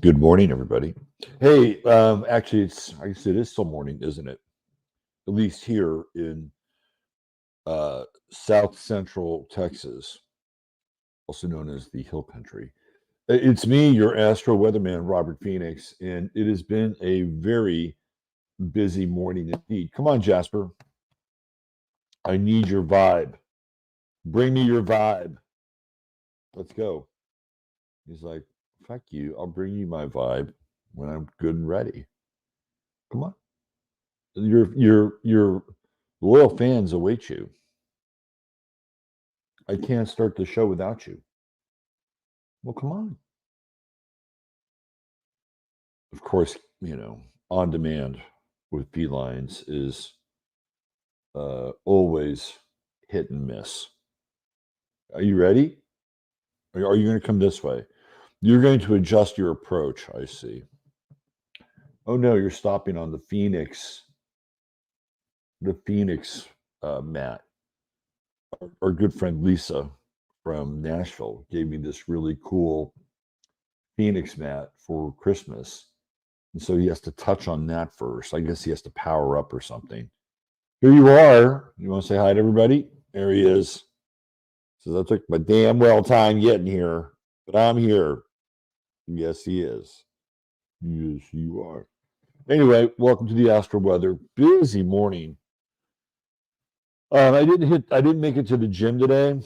Good morning, everybody. Hey, actually, I guess it is still morning, isn't it? At least here in South Central Texas, also known as the Hill Country. It's me, your Astro Weatherman, Robert Phoenix, and it has been a very busy morning indeed. Come on, Jasper. I need your vibe. Bring me your vibe. Let's go. He's like, fuck you. I'll bring you my vibe when I'm good and ready. Come on. Your loyal fans await you. I can't start the show without you. Well, come on. Of course, on demand with felines is always hit and miss. Are you ready? Are you going to come this way? You're going to adjust your approach, I see. Oh no, you're stopping on the Phoenix mat. Our good friend Lisa from Nashville gave me this really cool Phoenix mat for Christmas. And so he has to touch on that first. I guess he has to power up or something. Here you are. You want to say hi to everybody? There he is. Says, I took my damn well time getting here, but I'm here. Yes, he is. Yes, you are. Anyway, welcome to the Astro Weather. Busy morning. I didn't make it to the gym today.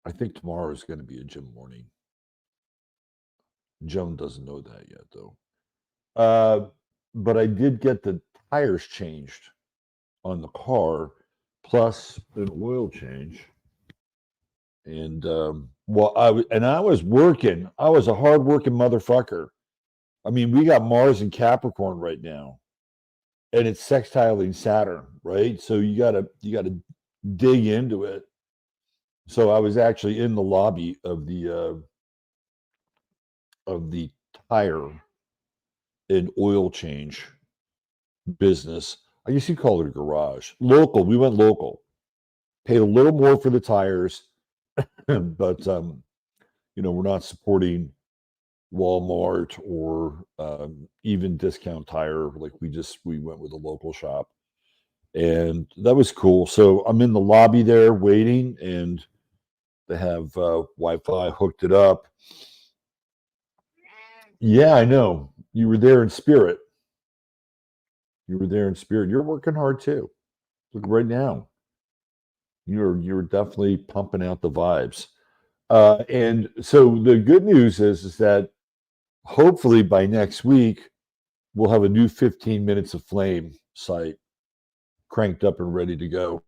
I think tomorrow is going to be a gym morning. Joan doesn't know that yet, though. But I did get the tires changed on the car, plus an oil change. And I was working. I was a hardworking motherfucker. I mean, we got Mars and Capricorn right now, and it's sextiling Saturn, right? So you gotta dig into it. So I was actually in the lobby of the tire and oil change business. I guess you call it a garage. Local. We went local. Paid a little more for the tires, but we're not supporting Walmart or even Discount Tire. Like we went with a local shop, and that was cool. So I'm in the lobby there waiting, and they have Wi-Fi hooked it up. Yeah, I know. You were there in spirit. You were there in spirit. You're working hard too. Look right now. You're definitely pumping out the vibes. And so the good news is that hopefully by next week we'll have a new 15 minutes of flame site cranked up and ready to go.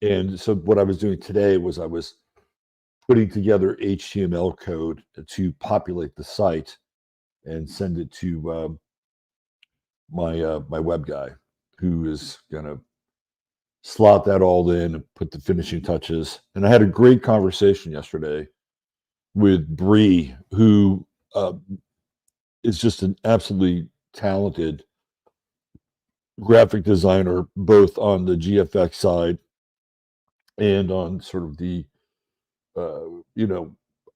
And so what I was doing today was I was putting together HTML code to populate the site and send it to my web guy, who is gonna slot that all in and put the finishing touches. And I had a great conversation yesterday with Bree, who is just an absolutely talented graphic designer, both on the GFX side and on sort of the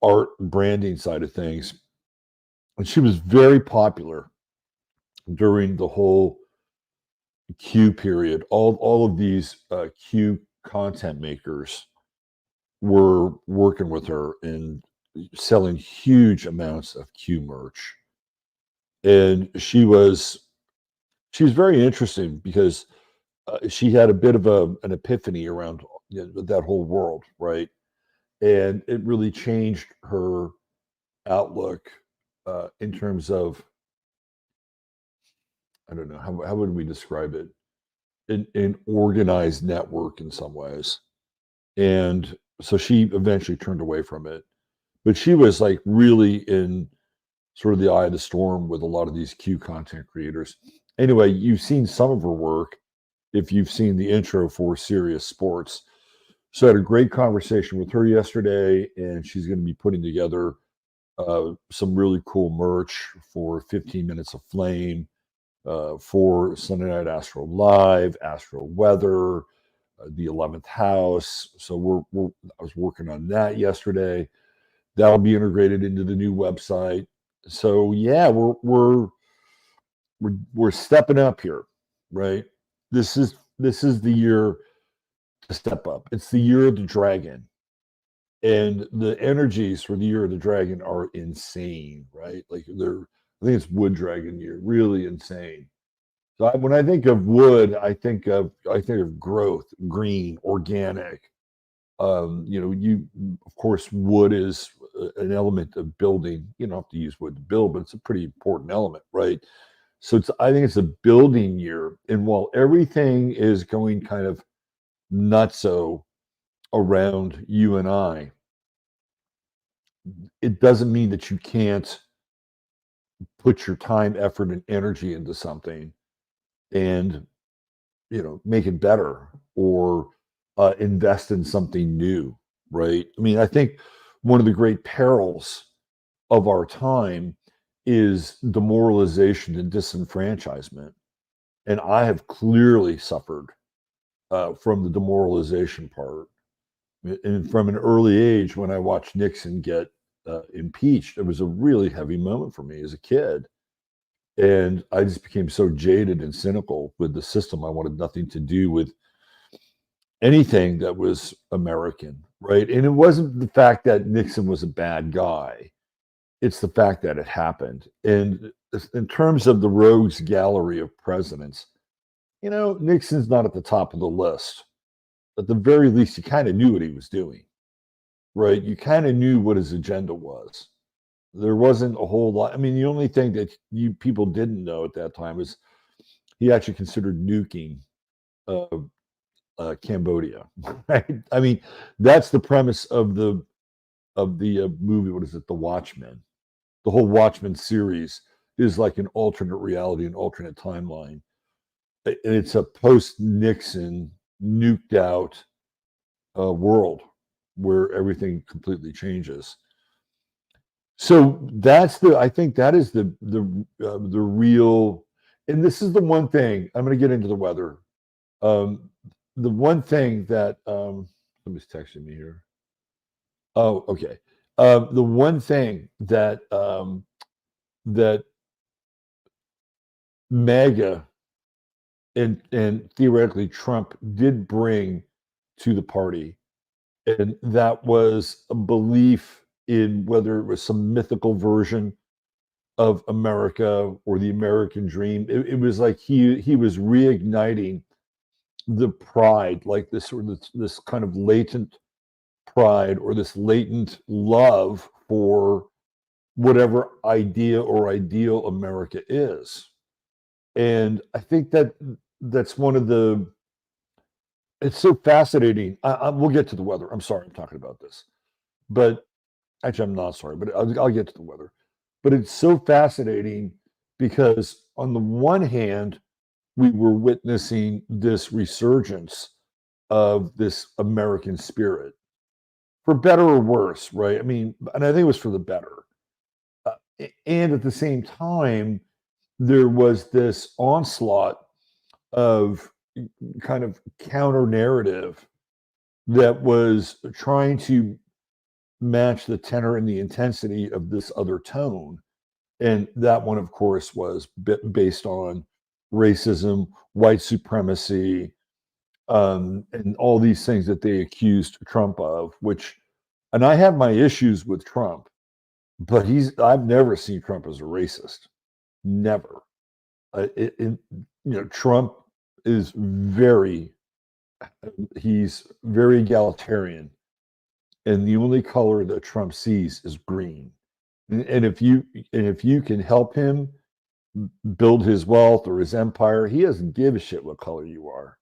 art branding side of things. And she was very popular during the whole Q period. All of these Q content makers were working with her and selling huge amounts of Q merch. And she was very interesting because she had a bit of an epiphany around that whole world, right? And it really changed her outlook in terms of, I don't know, how would we describe it? An organized network in some ways. And so she eventually turned away from it. But she was like really in sort of the eye of the storm with a lot of these Q content creators. Anyway, you've seen some of her work if you've seen the intro for Serious Sports. So I had a great conversation with her yesterday, and she's going to be putting together some really cool merch for 15 Minutes of Flame, for Sunday Night Astro Live, Astro Weather, the 11th House. So I was working on that yesterday. That'll be integrated into the new website. So yeah, we're stepping up here, right? This is the year to step up. It's the year of the dragon, and the energies for the year of the dragon are insane, right? Like I think it's wood dragon year, really insane. So when I think of wood, I think of growth, green, organic. You of course wood is an element of building. You don't have to use wood to build, but it's a pretty important element, right? So I think it's a building year, and while everything is going kind of nutso around you and I, it doesn't mean that you can't put your time, effort, and energy into something and make it better, or invest in something new, right? I mean, I think one of the great perils of our time is demoralization and disenfranchisement, and I have clearly suffered from the demoralization part. And from an early age, when I watched Nixon get impeached, it was a really heavy moment for me as a kid. And I just became so jaded and cynical with the system. I wanted nothing to do with anything that was American, right? And it wasn't the fact that Nixon was a bad guy, it's the fact that it happened. And in terms of the rogues gallery of presidents, Nixon's not at the top of the list. At the very least, you kind of knew what he was doing, right? You kind of knew what his agenda was. There wasn't a whole lot. I mean, the only thing that you people didn't know at that time was he actually considered nuking uh, Cambodia. Right? I mean, that's the premise of the movie. What is it? The Watchmen. The whole Watchmen series is like an alternate reality, an alternate timeline. And it's a post-Nixon nuked out world where everything completely changes. So I think that is the real, and this is the one thing I'm going to get into the weather. Um, the one thing that somebody's texting me here. Oh, okay. The one thing that MAGA and theoretically Trump did bring to the party, and that was a belief in whether it was some mythical version of America or the American dream. It was like he was reigniting the pride, like this sort of this kind of latent pride or this latent love for whatever idea or ideal America is. And I think that's one of the it's so fascinating. We'll get to the weather. I'm sorry I'm talking about this, but actually I'm not sorry, but I'll get to the weather. But it's so fascinating because on the one hand, we were witnessing this resurgence of this American spirit, for better or worse, right? I mean, and I think it was for the better. And at the same time, there was this onslaught of kind of counter narrative that was trying to match the tenor and the intensity of this other tone. And that one, of course, was based on racism, white supremacy, and all these things that they accused Trump of, and I have my issues with Trump, but I've never seen Trump as a racist. Never. Trump is he's very egalitarian, and the only color that Trump sees is green. And if you can help him build his wealth or his empire, he doesn't give a shit what color you are,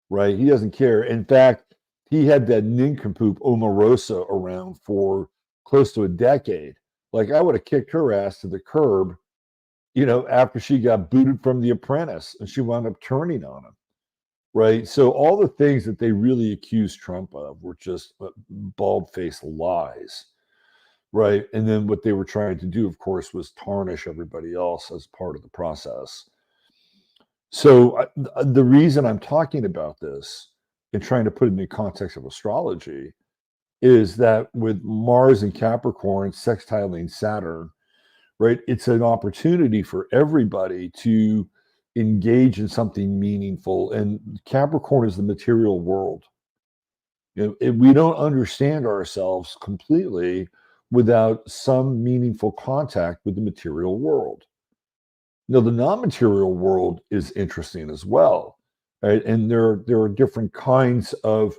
right? He doesn't care. In fact, he had that nincompoop Omarosa around for close to a decade. Like, I would have kicked her ass to the curb, after she got booted from The Apprentice, and she wound up turning on him, right? So all the things that they really accused Trump of were just bald-faced lies, right? And then what they were trying to do, of course, was tarnish everybody else as part of the process. So the reason I'm talking about this and trying to put it in the context of astrology is that with Mars and Capricorn sextiling Saturn, right, it's an opportunity for everybody to engage in something meaningful. And Capricorn is the material world. We don't understand ourselves completely without some meaningful contact with the material world. Now, the non-material world is interesting as well, right? And there are different kinds of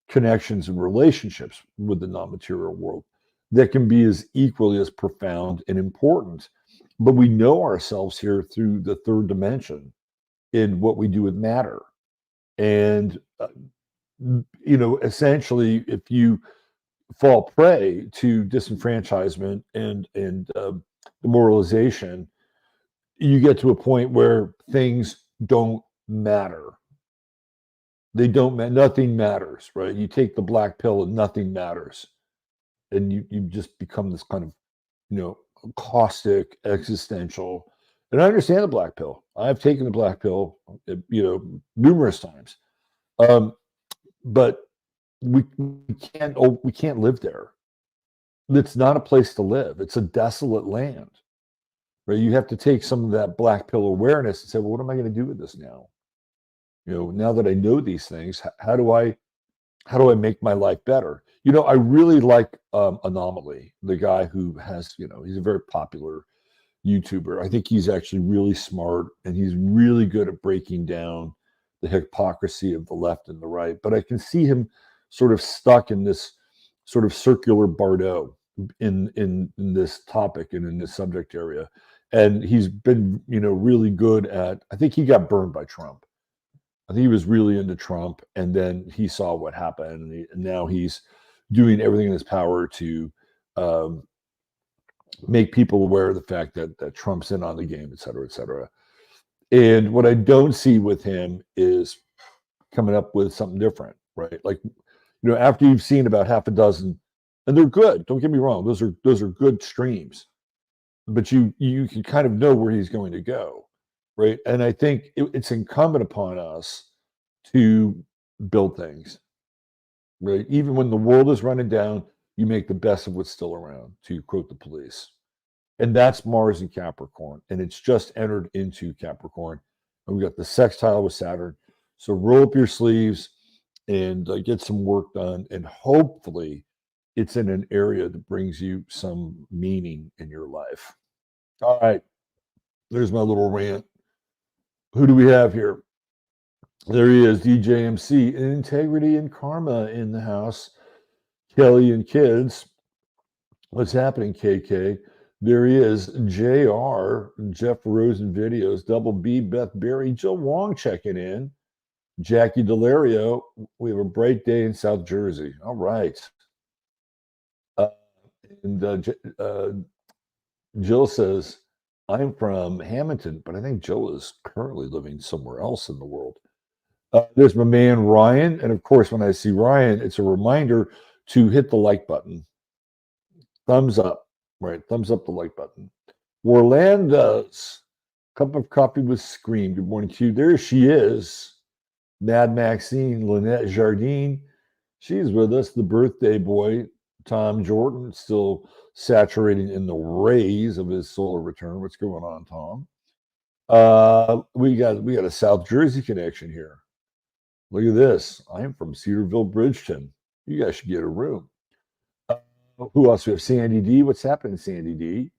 connections and relationships with the non-material world that can be as equally as profound and important. But we know ourselves here through the third dimension in what we do with matter. And essentially, if you fall prey to disenfranchisement and demoralization, you get to a point where things don't matter. They don't matter. Nothing matters, right? You take the black pill and nothing matters. And you just become this kind of, caustic, existential. And I understand the black pill. I've taken the black pill, numerous times. But we can't live there. It's not a place to live. It's a desolate land. Right? You have to take some of that black pill awareness and say, well, what am I going to do with this now? Now that I know these things, how do I make my life better? I really like Anomaly, the guy who has, he's a very popular YouTuber. I think he's actually really smart and he's really good at breaking down the hypocrisy of the left and the right. But I can see him sort of stuck in this sort of circular bardo in this topic and in this subject area. And he's been, really good at, I think he got burned by Trump. I think he was really into Trump, and then he saw what happened, and now he's doing everything in his power to make people aware of the fact that Trump's in on the game, et cetera, et cetera. And what I don't see with him is coming up with something different, right? Like, after you've seen about half a dozen, and they're good. Don't get me wrong; those are good streams, but you can kind of know where he's going to go. Right. And I think it's incumbent upon us to build things, right? Even when the world is running down, you make the best of what's still around, to quote the police. And that's Mars and Capricorn. And it's just entered into Capricorn. And we got the sextile with Saturn. So roll up your sleeves and get some work done. And hopefully it's in an area that brings you some meaning in your life. All right. There's my little rant. Who do we have here? There he is, DJMC, Integrity and Karma in the house. Kelly and kids. What's happening, KK? There he is, JR, Jeff Rosen Videos, Double B, Beth Berry, Jill Wong checking in. Jackie Delario, we have a bright day in South Jersey. All right. Jill says, I'm from Hamilton, but I think Jill is currently living somewhere else in the world. There's my man, Ryan. And of course, when I see Ryan, it's a reminder to hit the like button. Thumbs up, right? Thumbs up the like button. Orlando's cup of coffee with Scream. Good morning to you. There she is. Mad Maxine, Lynette Jardine. She's with us. The birthday boy, Tom Jordan, still saturating in the rays of his solar return. What's going on, Tom? We got a South Jersey connection here. Look at this. I'm from Cedarville, Bridgeton. You guys should get a room. Who else? We have Sandy D. What's happening, Sandy D?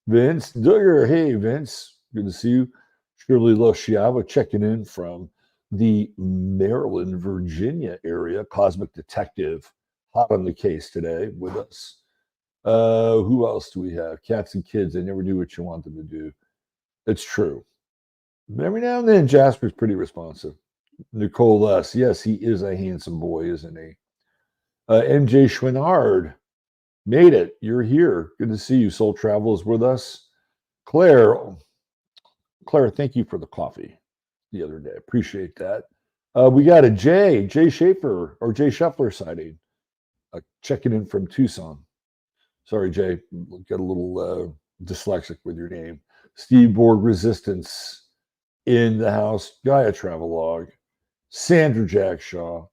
Vince Duggar. Hey, Vince. Good to see you. Shirley Losciava checking in from the Maryland, Virginia area. Cosmic Detective, hot on the case today with us. Who else do we have? Cats and kids. They never do what you want them to do. It's true. But every now and then, Jasper's pretty responsive. Nicole S. Yes, he is a handsome boy, isn't he? MJ Schwinnard. Made it. You're here. Good to see you. Soul Travel is with us. Claire, thank you for the coffee the other day. Appreciate that. We got a Jay Schaefer or Jay Shuffler sighting. Checking in from Tucson. Sorry, Jay. Got a little dyslexic with your name. Steve Borg Resistance in the house. Gaia Travelog. Sandra Jack Shaw.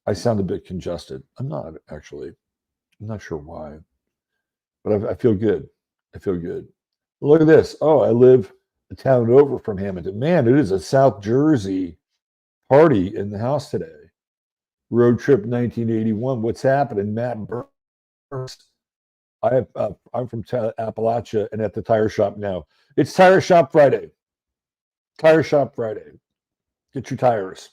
I sound a bit congested. I'm not, actually. I'm not sure why, but I feel good. I feel good. Look at this. Oh, I live a town over from Hamilton. Man, it is a South Jersey party in the house today. Road trip 1981. What's happening? Matt Burns. I'm from Appalachia and at the tire shop now. It's Tire Shop Friday. Tire Shop Friday. Get your tires.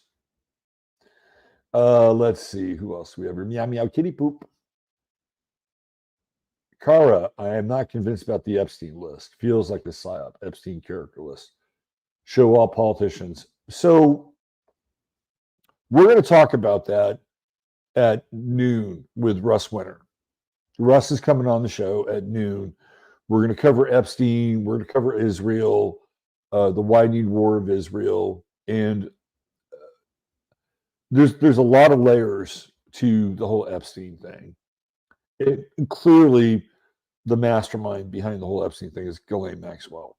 Let's see who else we have here. Meow meow kitty poop. Kara, I am not convinced about the Epstein list. Feels like the psyop Epstein character list. Show all politicians. So we're going to talk about that at noon with Russ Winter. Russ is coming on the show at noon. We're going to cover Epstein. We're going to cover Israel, the widening war of Israel, and there's a lot of layers to the whole Epstein thing. Clearly, the mastermind behind the whole Epstein thing is Ghislaine Maxwell,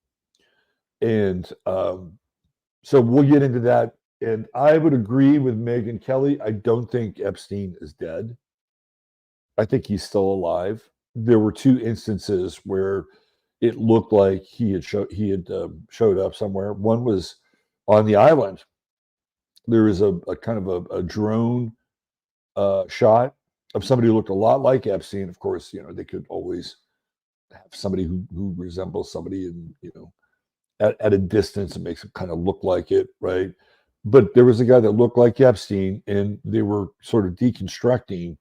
and so we'll get into that. And I would agree with Megyn Kelly. I don't think Epstein is dead. I think he's still alive. There were two instances where it looked like he had showed up somewhere. One was on the island. There was a kind of a drone shot of somebody who looked a lot like Epstein. Of course, they could always have somebody who resembles somebody, and at a distance it makes it kind of look like it, right? But there was a guy that looked like Epstein, and they were sort of deconstructing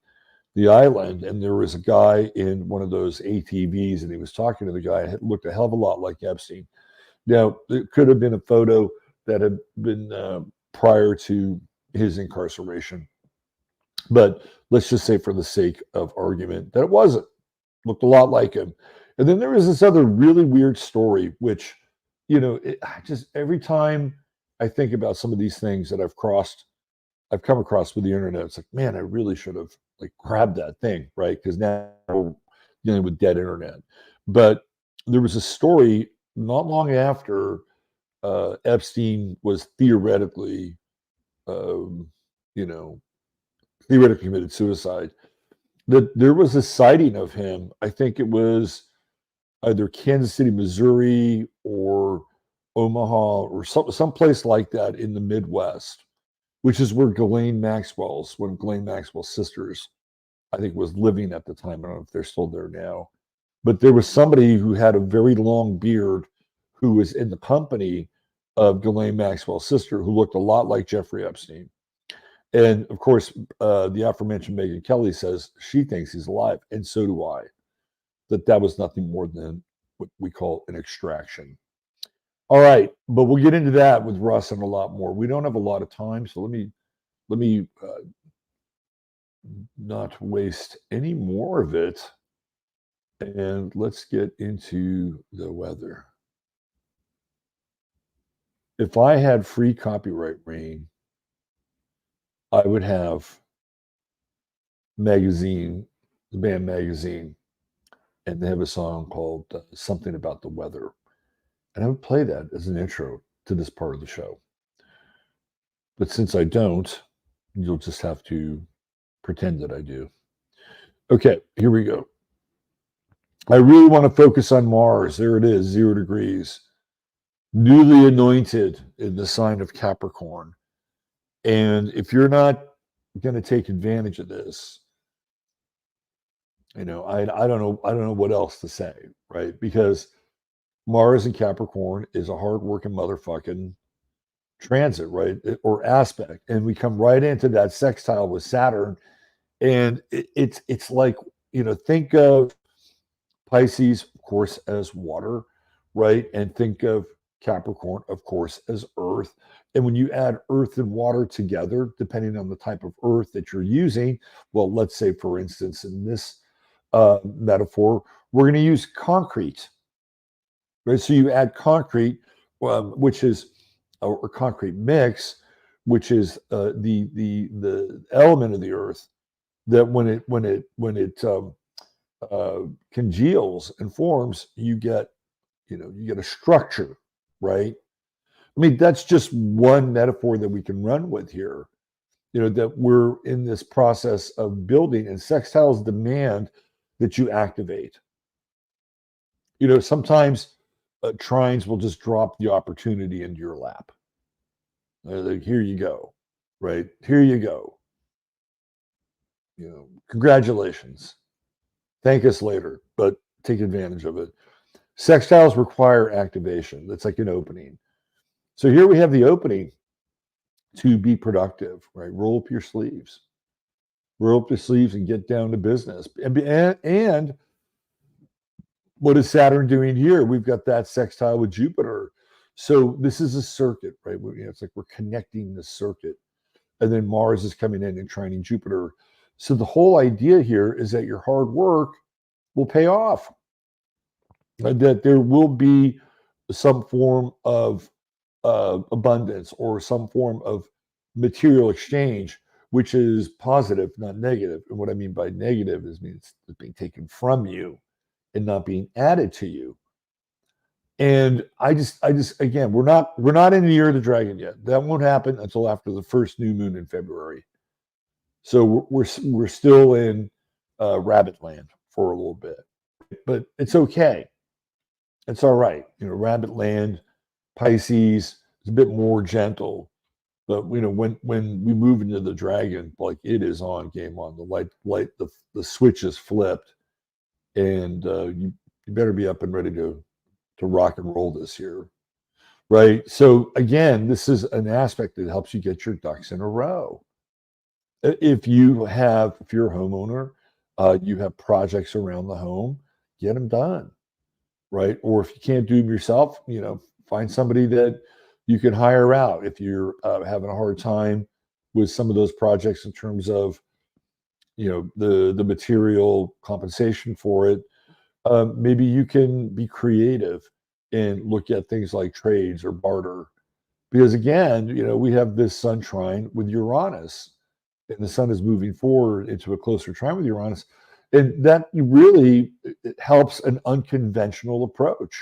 the island, and there was a guy in one of those ATVs, and he was talking to the guy. It looked a hell of a lot like Epstein. Now, it could have been a photo that had been prior to his incarceration, but let's just say, for the sake of argument, that it wasn't. Looked a lot like him. And then there was this other really weird story, which, just every time I think about some of these things that I've come across with the internet, it's like, man, I really should have grabbed that thing, right? Because now we're dealing with dead internet. But there was a story not long after Epstein was theoretically committed suicide, that there was a sighting of him. I think it was either Kansas City, Missouri, or Omaha, or some place like that in the Midwest, which is where Ghislaine Maxwell's sisters, I think, was living at the time. I don't know if they're still there now. But there was somebody who had a very long beard who was in the company of Ghislaine Maxwell's sister, who looked a lot like Jeffrey Epstein. And of course, the aforementioned Megyn Kelly says she thinks he's alive, and so do I. That was nothing more than what we call an extraction. All right, but we'll get into that with Russ and a lot more. We don't have a lot of time, so let me not waste any more of it, and let's get into the weather. If I had free copyright reign, I would have the band Magazine, and they have a song called Something About the Weather. And I would play that as an intro to this part of the show. But since I don't, you'll just have to pretend that I do. Okay, here we go. I really want to focus on Mars. There it is, 0 degrees. Newly anointed in the sign of Capricorn. And if you're not going to take advantage of this, I don't know what else to say, right? Because Mars in Capricorn is a hardworking motherfucking transit, right? Or aspect. And we come right into that sextile with Saturn. And it's like, think of Pisces, of course, as water, right? And think of Capricorn, of course, as earth. And when you add earth and water together, depending on the type of earth that you're using, well, let's say, for instance, in this metaphor, we're going to use concrete, right? So you add concrete, which is or concrete mix, which is the element of the earth that when it congeals and forms, you get a structure, right? I mean, that's just one metaphor that we can run with here. that we're in this process of building, and sextiles demand that you activate. Sometimes trines will just drop the opportunity into your lap. Like, here you go, right? Here you go. Congratulations. Thank us later, but take advantage of it. Sextiles require activation. That's like an opening. So here we have the opening to be productive, right? Roll up your sleeves. Roll up your sleeves and get down to business. And what is Saturn doing here? We've got that sextile with Jupiter. So this is a circuit, right? It's like we're connecting the circuit. And then Mars is coming in and trining Jupiter. So the whole idea here is that your hard work will pay off. That there will be some form of abundance or some form of material exchange, which is positive, not negative. And what I mean by negative is means it's being taken from you and not being added to you. And I just again, we're not in the year of the dragon yet. That won't happen until after the first new moon in February. So we're still in rabbit land for a little bit, but it's okay. It's all right. Rabbit land, Pisces is a bit more gentle, but when we move into the dragon, like it is on, game on. The switch is flipped, and you better be up and ready to rock and roll this year, right? So again, this is an aspect that helps you get your ducks in a row. If you're a homeowner, you have projects around the home, get them done, right? Or if you can't do them yourself, find somebody that you can hire out. If you're having a hard time with some of those projects in terms of, the material compensation for it, maybe you can be creative and look at things like trades or barter. Because again, we have this sun trine with Uranus, and the sun is moving forward into a closer trine with Uranus. And that really helps an unconventional approach.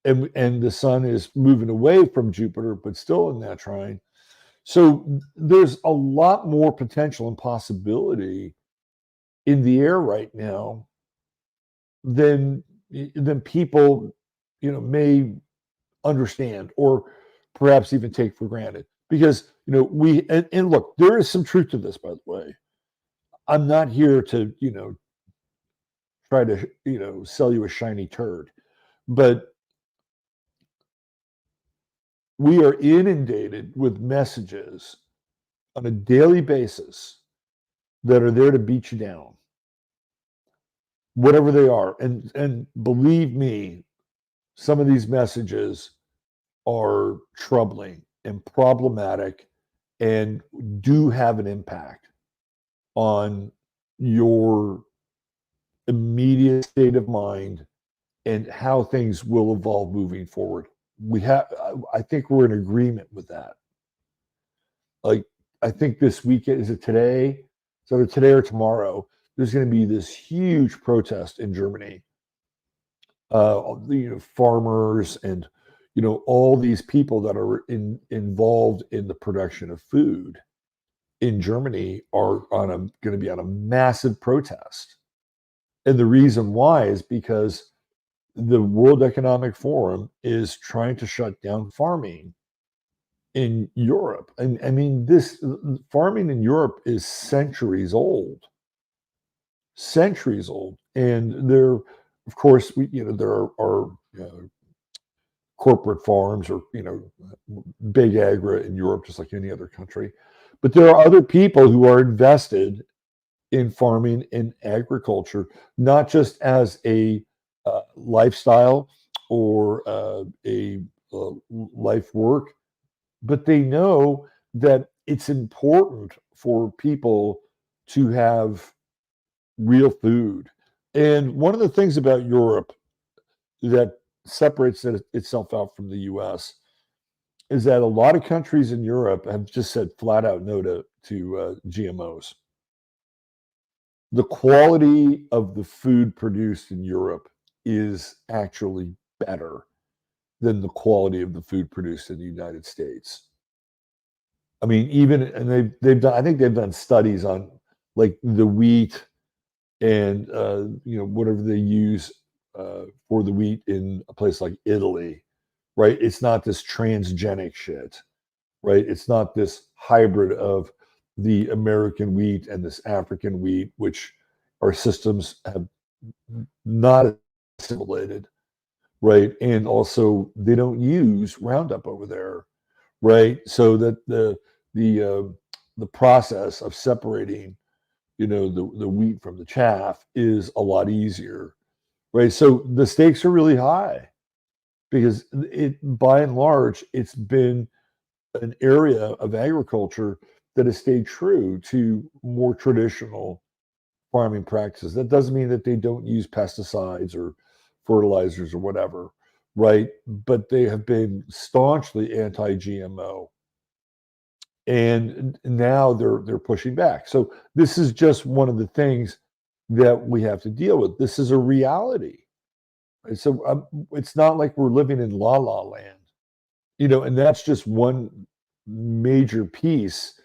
And the sun is moving away from Jupiter, but still in that trine. So there's a lot more potential and possibility in the air right now than people, may understand or perhaps even take for granted. Because, and look, there is some truth to this, by the way. I'm not here to, try to, sell you a shiny turd, but we are inundated with messages on a daily basis that are there to beat you down, whatever they are. And believe me, some of these messages are troubling and problematic and do have an impact on your immediate state of mind and how things will evolve moving forward. I think we're in agreement with that. Like, I think this weekend, is it today? So either today or tomorrow, there's going to be this huge protest in Germany. Farmers and all these people that are involved in the production of food in Germany are going to be on a massive protest. And the reason why is because the World Economic Forum is trying to shut down farming in Europe. And I mean, this farming in Europe is centuries old. And there, of course, there are corporate farms or big agri in Europe, just like any other country. But there are other people who are invested in farming and agriculture, not just as a lifestyle or a life work, but they know that it's important for people to have real food. And one of the things about Europe that separates itself out from the US is that a lot of countries in Europe have just said flat out no to GMOs. The quality of the food produced in Europe is actually better than the quality of the food produced in the United States. I mean, even and they've done. I think they've done studies on like the wheat and whatever they use for the wheat in a place like Italy, right? It's not this transgenic shit, right? It's not this hybrid of the American wheat and this African wheat, which our systems have not assimilated, right? And also they don't use Roundup over there, right? So that the process of separating, the wheat from the chaff is a lot easier, right? So the stakes are really high because by and large, it's been an area of agriculture that has stayed true to more traditional farming practices. That doesn't mean that they don't use pesticides or fertilizers or whatever, right? But they have been staunchly anti-GMO, and now they're pushing back. So this is just one of the things that we have to deal with. This is a reality. Right? So it's not like we're living in la la land, and that's just one major piece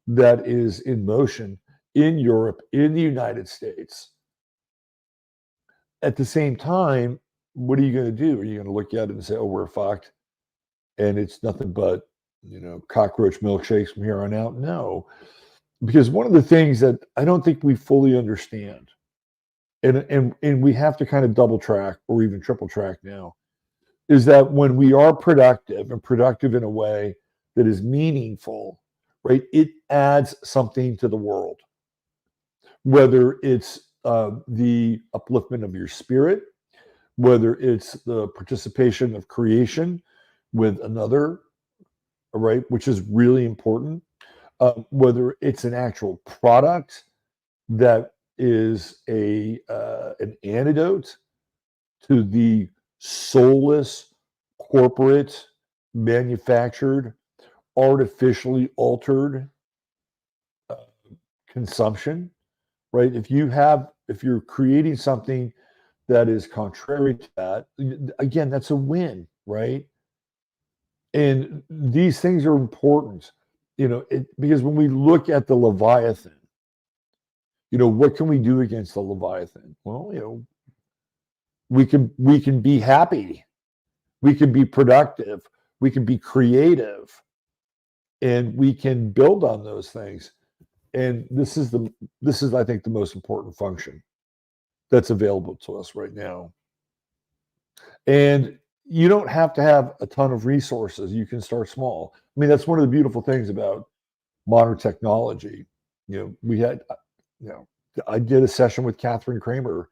that is in motion in Europe, in the United States. At the same time, what are you going to do? Are you going to look at it and say, "Oh, we're fucked," and it's nothing but cockroach milkshakes from here on out? No, because one of the things that I don't think we fully understand, and we have to kind of double track or even triple track now, is that when we are productive and productive in a way that is meaningful, right, it adds something to the world, whether it's the upliftment of your spirit, whether it's the participation of creation with another, right, which is really important, whether it's an actual product that is an antidote to the soulless, corporate, manufactured, artificially altered uh, consumption, right? If you're creating something that is contrary to that, again, that's a win, right? And these things are important, because when we look at the Leviathan, what can we do against the Leviathan? Well, we can be happy, we can be productive, we can be creative, and we can build on those things. And this is I think the most important function that's available to us right now. And you don't have to have a ton of resources. You can start small. I mean, that's one of the beautiful things about modern technology. We had, you know, I did a session with Catherine Kramer,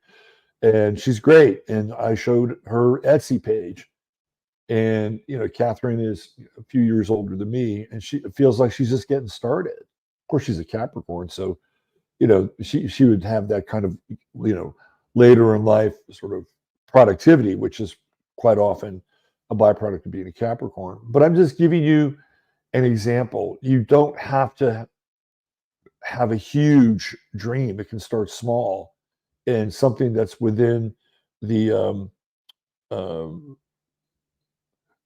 and she's great. And I showed her Etsy page. And, Catherine is a few years older than me, and she feels like she's just getting started. Of course, she's a Capricorn. So, she would have that kind of, later in life sort of productivity, which is quite often a byproduct of being a Capricorn. But I'm just giving you an example. You don't have to have a huge dream. It can start small and something that's within the um,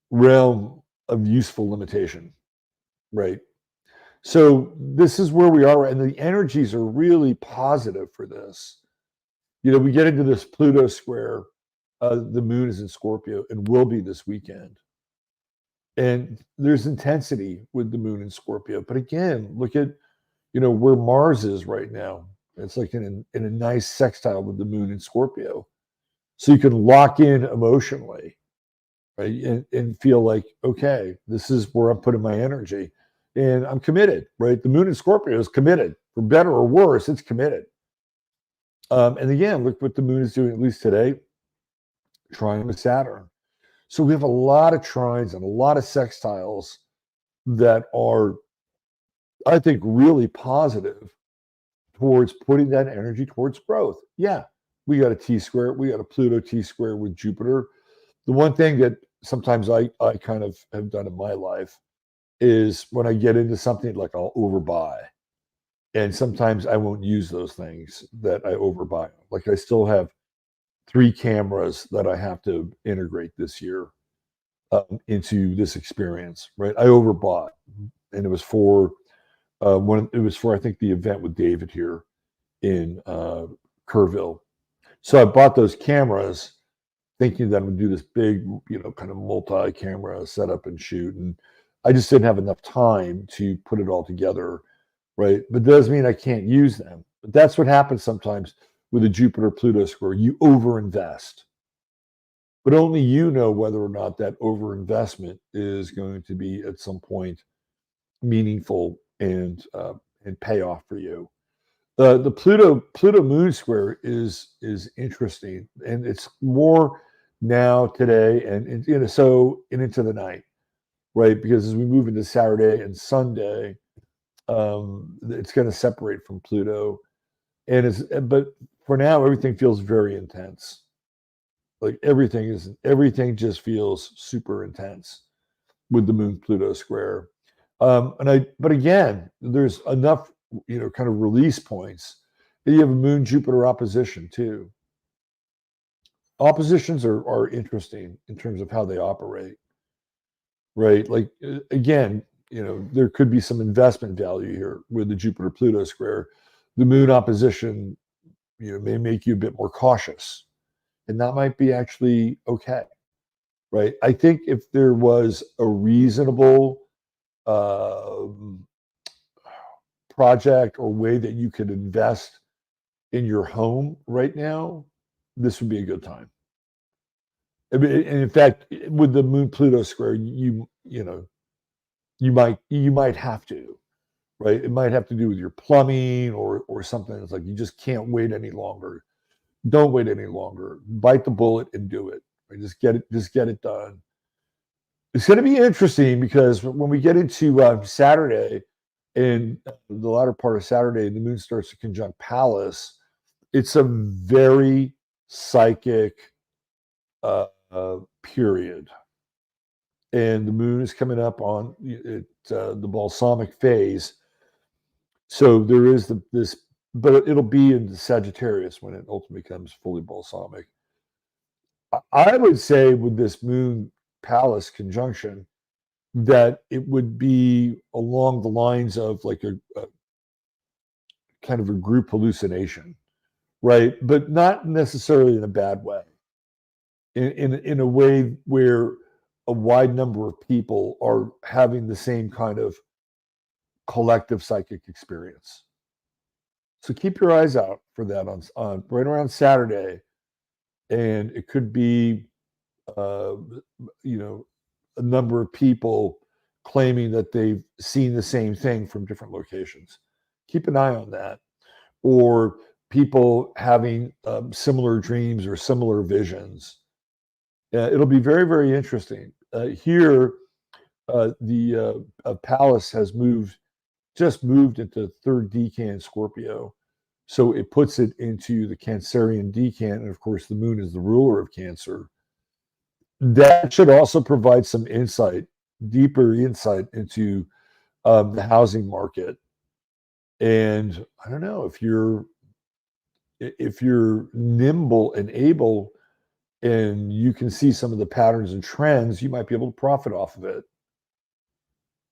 realm of useful limitation, right? So this is where we are, and the energies are really positive for this. We get into this Pluto square. The moon is in Scorpio and will be this weekend. And there's intensity with the moon in Scorpio. But again, look at, where Mars is right now. It's like in a nice sextile with the moon in Scorpio. So you can lock in emotionally, right? And feel like, okay, this is where I'm putting my energy. And I'm committed, right? The moon in Scorpio is committed. For better or worse, it's committed. And again, look what the moon is doing, at least today, trine with Saturn. So we have a lot of trines and a lot of sextiles that are, I think, really positive towards putting that energy towards growth. Yeah, we got a T square, we got a Pluto T square with Jupiter. The one thing that sometimes I kind of have done in my life is when I get into something, like I'll overbuy. And sometimes I won't use those things that I overbuy. Like I still have 3 cameras that I have to integrate this year into this experience, right? I overbought. and it was for I think the event with David here in Kerrville. So I bought those cameras thinking that I'm gonna do this big, kind of multi-camera setup and shoot, and I just didn't have enough time to put it all together, right? But that doesn't mean I can't use them. But that's what happens sometimes with a Jupiter-Pluto square. You overinvest, but only you know whether or not that overinvestment is going to be at some point meaningful and pay off for you. The Pluto Moon square is interesting, and it's more now today and so and into the night, right? Because as we move into Saturday and Sunday, it's going to separate from Pluto, but for now everything feels very intense. Like everything just feels super intense with the Moon Pluto square. But again, there's enough, kind of release points. And you have a Moon Jupiter opposition too. Oppositions are interesting in terms of how they operate, right? Like again, there could be some investment value here with the Jupiter Pluto square. The Moon opposition, may make you a bit more cautious, and that might be actually okay, right? I think if there was a reasonable project or way that you could invest in your home right now, this would be a good time. And in fact, with the Moon Pluto square, you might have to, right? It might have to do with your plumbing or something. It's like you just can't wait any longer. Don't wait any longer. Bite the bullet and do it. Right? Just get it done. It's going to be interesting because when we get into Saturday and the latter part of Saturday, the moon starts to conjunct Pallas. It's a very psychic period. And the moon is coming up on the balsamic phase. So there is this, but it'll be in the Sagittarius when it ultimately becomes fully balsamic. I would say with this moon Pallas conjunction, that it would be along the lines of like a kind of a group hallucination, right? But not necessarily in a bad way. In a way where a wide number of people are having the same kind of collective psychic experience. So keep your eyes out for that on right around Saturday, and it could be, a number of people claiming that they've seen the same thing from different locations. Keep an eye on that, or people having similar dreams or similar visions. It'll be very, very interesting. Here, the Pallas has just moved into third decan Scorpio. So it puts it into the Cancerian decan. And of course, the moon is the ruler of Cancer. That should also provide some deeper insight into the housing market. And I don't know if you're nimble and able and you can see some of the patterns and trends, you might be able to profit off of it.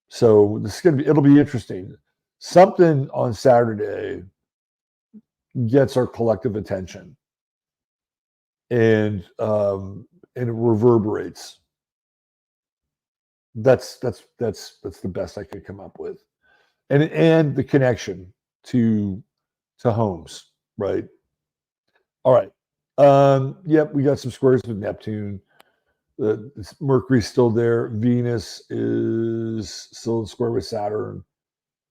So it'll be interesting. Something on Saturday gets our collective attention, and it reverberates. That's the best I could come up with, and the connection to homes, right? All right. Yep, we got some squares with Neptune. Mercury's still there. Venus is still in square with Saturn.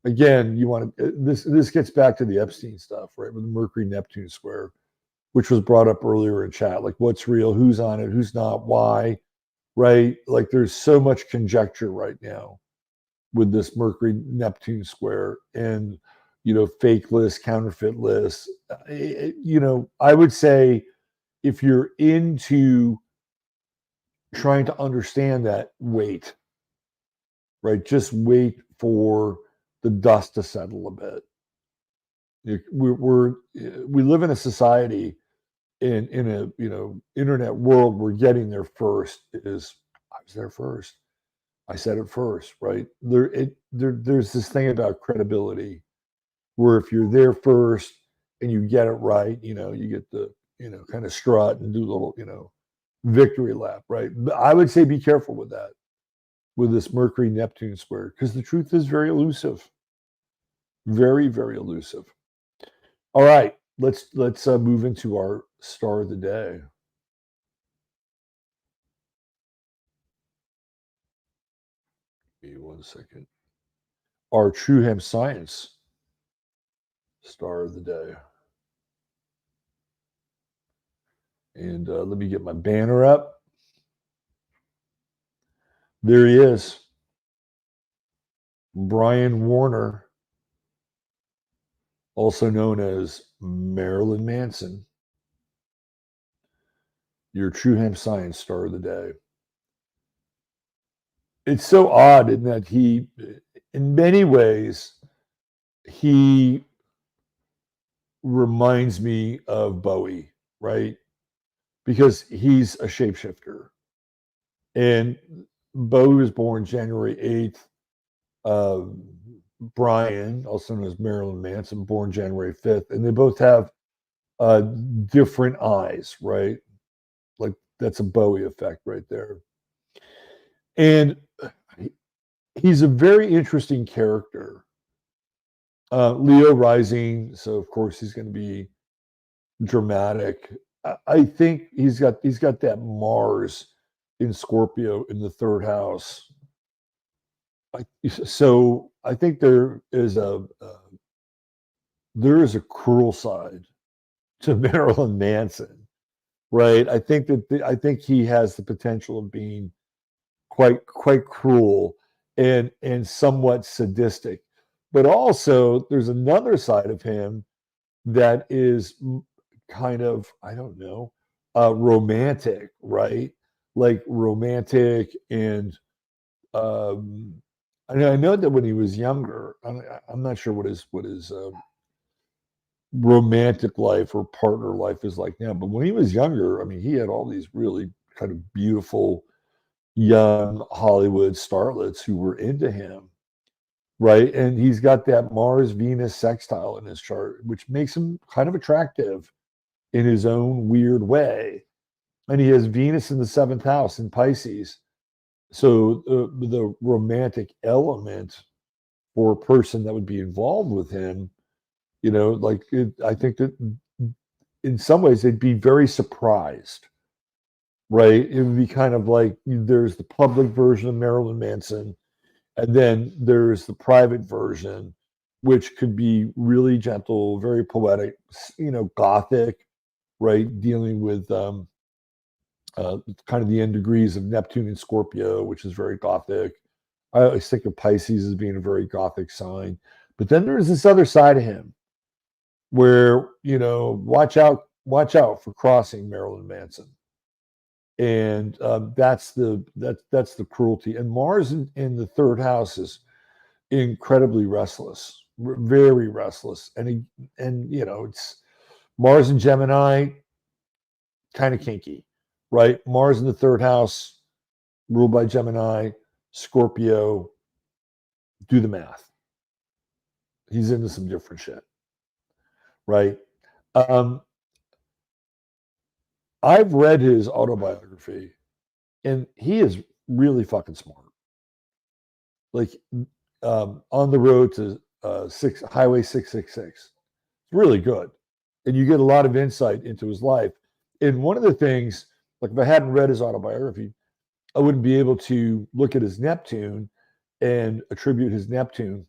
Again, you want to this gets back to the Epstein stuff, right? With the Mercury-Neptune square, which was brought up earlier in chat. Like what's real, who's on it, who's not, why, right? Like there's so much conjecture right now with this Mercury-Neptune square and, fake lists, counterfeit lists. I would say if you're into trying to understand that, wait, right? Just wait for the dust to settle a bit. We live in a society in a internet world where getting there first is I was there first. I said it first, right? There's this thing about credibility where if you're there first and you get it right, you get the, kind of strut and do a little, victory lap, right? But I would say be careful with that, with this Mercury Neptune square, because the truth is very elusive, very, very elusive. All right, let's move into our star of the day. Give me 1 second. Our True Hemp Science star of the day. And let me get my banner up. There he is. Brian Warner, also known as Marilyn Manson, your True Hemp Science star of the day. It's so odd in that he, in many ways, he reminds me of Bowie, right? Because he's a shapeshifter. And Bowie was born January 8th. Brian, also known as Marilyn Manson, born January 5th. And they both have different eyes, right? Like that's a Bowie effect right there. And he's a very interesting character. Leo rising, so of course he's going to be dramatic. I think he's got that Mars in Scorpio in the third house. So I think there is a cruel side to Marilyn Manson, right? I think he has the potential of being quite cruel and somewhat sadistic, but also there's another side of him that is kind of, I don't know, romantic, right? Like romantic and I know that when he was younger, I'm not sure what his romantic life or partner life is like now, but when he was younger, I mean, he had all these really kind of beautiful young Hollywood starlets who were into him, right? And he's got that Mars Venus sextile in his chart, which makes him kind of attractive in his own weird way. And he has Venus in the seventh house in Pisces. So the romantic element for a person that would be involved with him, I think that in some ways they'd be very surprised, right? It would be kind of like there's the public version of Marilyn Manson, and then there's the private version, which could be really gentle, very poetic, gothic, right? Dealing with kind of the end degrees of Neptune and Scorpio, which is very gothic. I always think of Pisces as being a very gothic sign. But then there's this other side of him where, watch out for crossing Marilyn Manson. And that's the cruelty. And Mars in the third house is incredibly restless, very restless. And it's Mars in Gemini, kind of kinky, right? Mars in the third house, ruled by Gemini, Scorpio, do the math. He's into some different shit, right? I've read his autobiography, and he is really fucking smart. Like on the road to Highway 666, it's really good, and you get a lot of insight into his life. And one of the things, like if I hadn't read his autobiography, I wouldn't be able to look at his Neptune and attribute his Neptune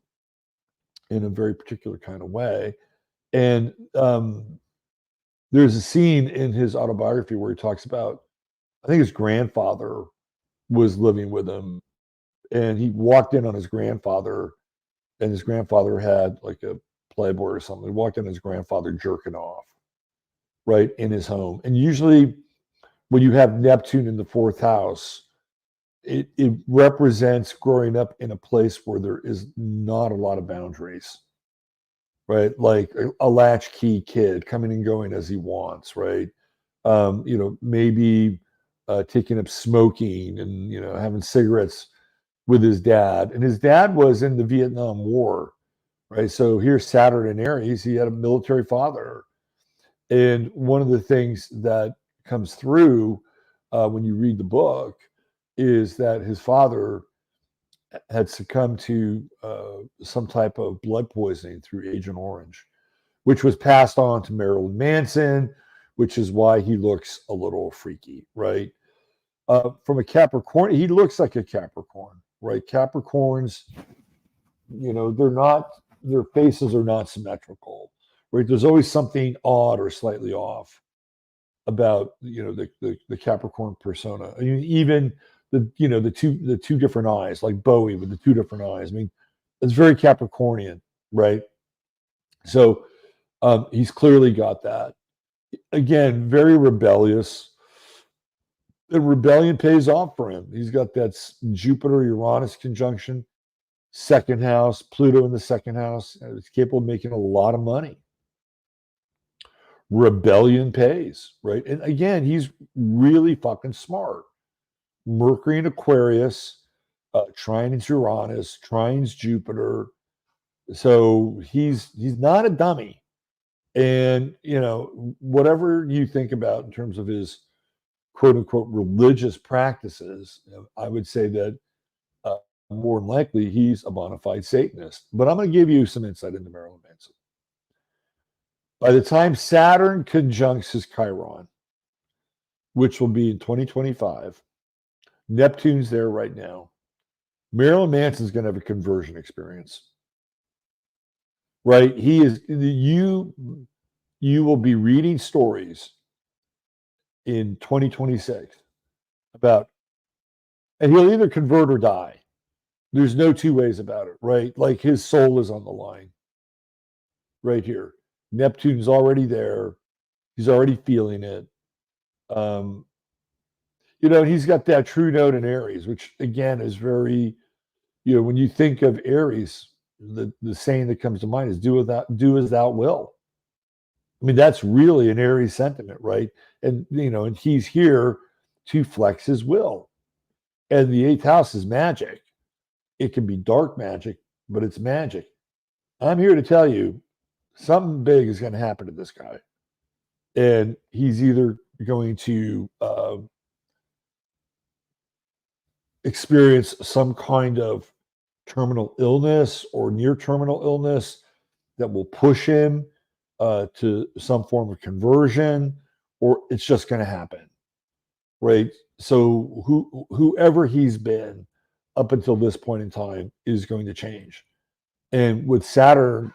in a very particular kind of way. And there's a scene in his autobiography where he talks about, I think his grandfather was living with him, and he walked in on his grandfather, and his grandfather had like a Playboy or something. He walked in on his grandfather jerking off, right, in his home. And usually when you have Neptune in the fourth house, it represents growing up in a place where there is not a lot of boundaries, right? Like a latchkey kid coming and going as he wants, right? Maybe taking up smoking and, having cigarettes with his dad. And his dad was in the Vietnam War, right? So here's Saturn in Aries. He had a military father. And one of the things that comes through when you read the book is that his father had succumbed to some type of blood poisoning through Agent Orange, which was passed on to Marilyn Manson, which is why he looks a little freaky, right? From a Capricorn, he looks like a Capricorn, right? Capricorns, their faces are not symmetrical, right? There's always something odd or slightly off about, the Capricorn persona. I mean, even the two different eyes, like Bowie with the two different eyes. I mean, it's very Capricornian, right? So he's clearly got that. Again, very rebellious. And rebellion pays off for him. He's got that Jupiter-Uranus conjunction, second house, Pluto in the second house. He's capable of making a lot of money. Rebellion pays, right? And again, he's really fucking smart. Mercury in Aquarius, trines Uranus, trines Jupiter. So he's not a dummy. And, whatever you think about in terms of his quote unquote religious practices, I would say that more than likely he's a bona fide Satanist. But I'm going to give you some insight into Marilyn Manson. By the time Saturn conjuncts his Chiron, which will be in 2025, Neptune's there right now. Marilyn Manson's going to have a conversion experience, right? You will be reading stories in 2026 about, and he'll either convert or die. There's no two ways about it, right? Like his soul is on the line right here. Neptune's already there. He's already feeling it. He's got that true note in Aries, which again is very, when you think of Aries, the saying that comes to mind is do as thou will. I mean, that's really an Aries sentiment, right? And, and he's here to flex his will. And the eighth house is magic. It can be dark magic, but it's magic. I'm here to tell you something big is going to happen to this guy. And he's either going to experience some kind of terminal illness or near terminal illness that will push him to some form of conversion, or it's just going to happen, right? So whoever he's been up until this point in time is going to change. And with Saturn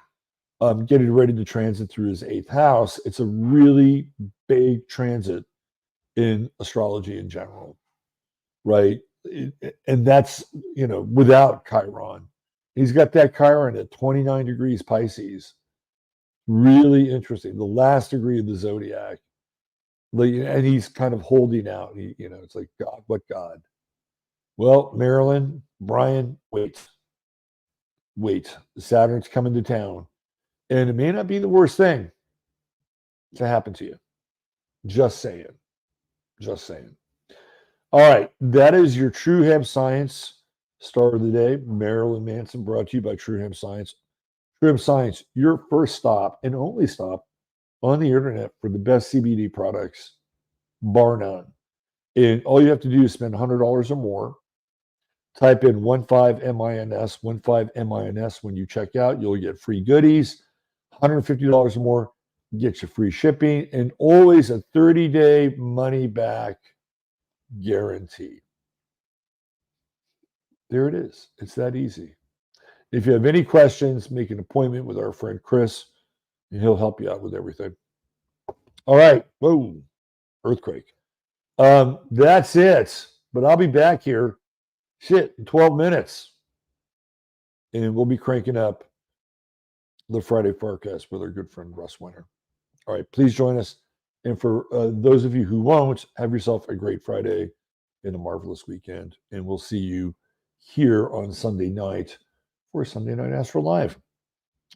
getting ready to transit through his eighth house, it's a really big transit in astrology in general, right? And that's, without Chiron. He's got that Chiron at 29 degrees Pisces. Really interesting. The last degree of the zodiac. And he's kind of holding out. It's like, God, what God? Well, Marilyn, Brian, wait. Saturn's coming to town. And it may not be the worst thing to happen to you. Just saying. All right. That is your True Hemp Science star of the day. Marilyn Manson, brought to you by True Hemp Science. True Hemp Science, your first stop and only stop on the internet for the best CBD products, bar none. And all you have to do is spend $100 or more. Type in 15MINS, 15MINS when you check out. You'll get free goodies. $150 or more, get you free shipping, and always a 30-day money-back guarantee. There it is. It's that easy. If you have any questions, make an appointment with our friend Chris, and he'll help you out with everything. All right. Whoa. Earthquake. That's it. But I'll be back here, in 12 minutes. And we'll be cranking up the Friday forecast with our good friend Russ Winter. All right. Please join us. And for those of you who won't, have yourself a great Friday and a marvelous weekend. And we'll see you here on Sunday night for Sunday Night Astro Live.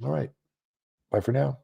All right. Bye for now.